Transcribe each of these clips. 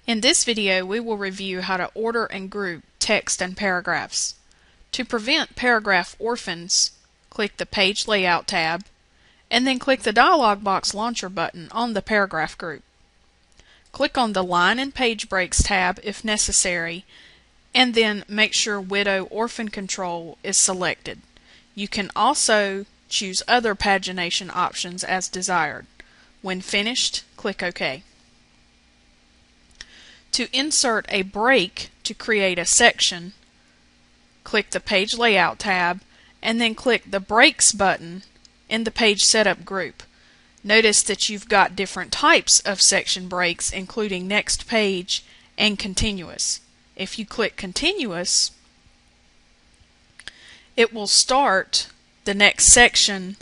In this video, we will review how to order and group text and paragraphs. To prevent paragraph orphans, click the Page Layout tab, and then click the dialog box launcher button on the paragraph group. Click on the Line and Page Breaks tab if necessary, and then make sure Widow Orphan Control is selected. You can also choose other pagination options as desired. When finished, click OK. To insert a break to create a section, click the Page Layout tab and then click the Breaks button in the Page Setup group. Notice that you've got different types of section breaks, including next page and continuous. If you click continuous, it will start the next section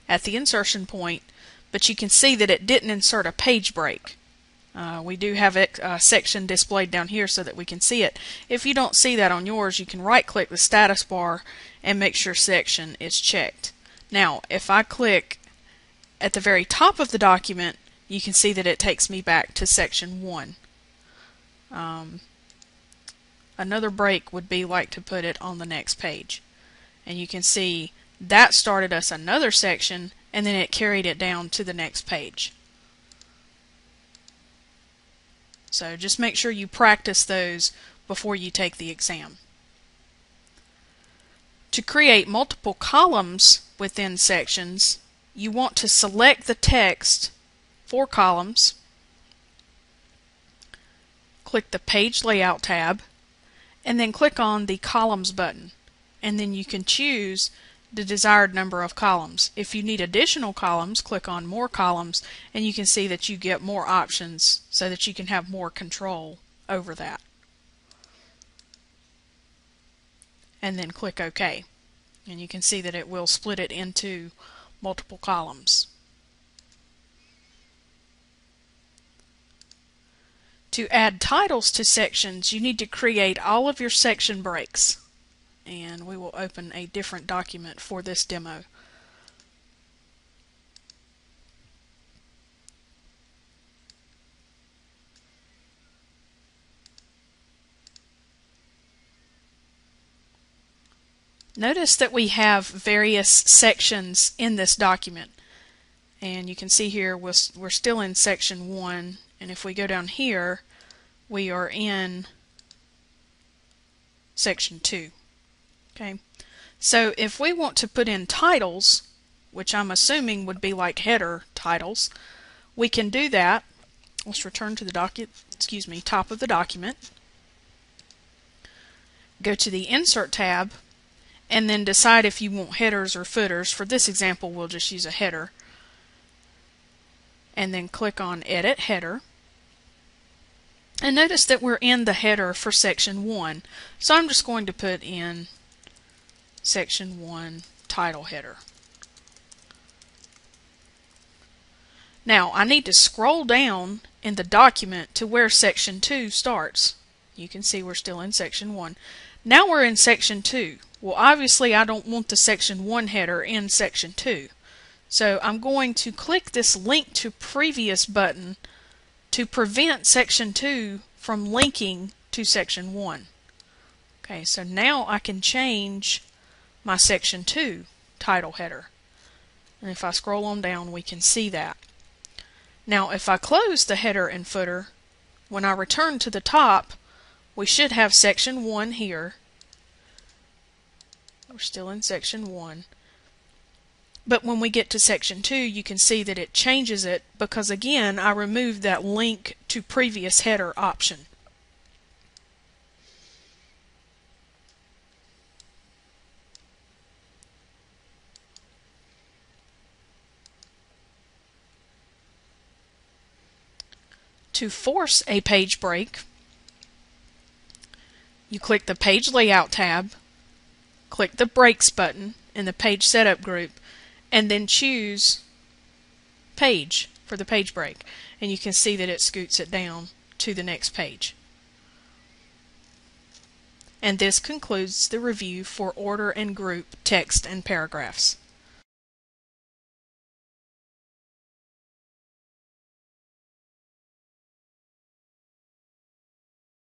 at the insertion point, but you can see that it didn't insert a page break. We do have a section displayed down here so that we can see it. If you don't see that on yours, you can right click the status bar and make sure section is checked. Now if I click at the very top of the document, you can see that it takes me back to section 1. Another break would be like to put it on the next page, and you can see that started us another section and then it carried it down to the next page. So just make sure you practice those before you take the exam. To create multiple columns within sections, you want to select the text for columns, click the Page Layout tab, and then click on the Columns button, and then you can choose the desired number of columns. If you need additional columns, click on More Columns, and you can see that you get more options so that you can have more control over that. And then click OK, and you can see that it will split it into multiple columns. To add titles to sections, you need to create all of your section breaks. And we will open a different document for this demo. Notice that we have various sections in this document, and you can see here we're still in section 1, and if we go down here we are in section 2. Okay, so if we want to put in titles, which I'm assuming would be like header titles, we can do that. Let's return to the top of the document. Go to the Insert tab and then decide if you want headers or footers. For this example, we'll just use a header. And then click on Edit Header. And notice that we're in the header for section 1. So I'm just going to put in section 1 title header. Now I need to scroll down in the document to where section 2 starts. You can see we're still in section 1. Now we're in section 2. Well, obviously I don't want the section 1 header in section 2. So I'm going to click this Link to Previous button to prevent section 2 from linking to section 1. Okay, so now I can change my section 2 title header. And if I scroll on down, we can see that. Now if I close the header and footer, when I return to the top, we should have section 1 here. We're still in section 1. But when we get to section 2, you can see that it changes it because, again, I removed that Link to Previous Header option. To force a page break, you click the Page Layout tab, click the Breaks button in the Page Setup group, and then choose Page for the page break. And you can see that it scoots it down to the next page. And this concludes the review for order and group text and paragraphs.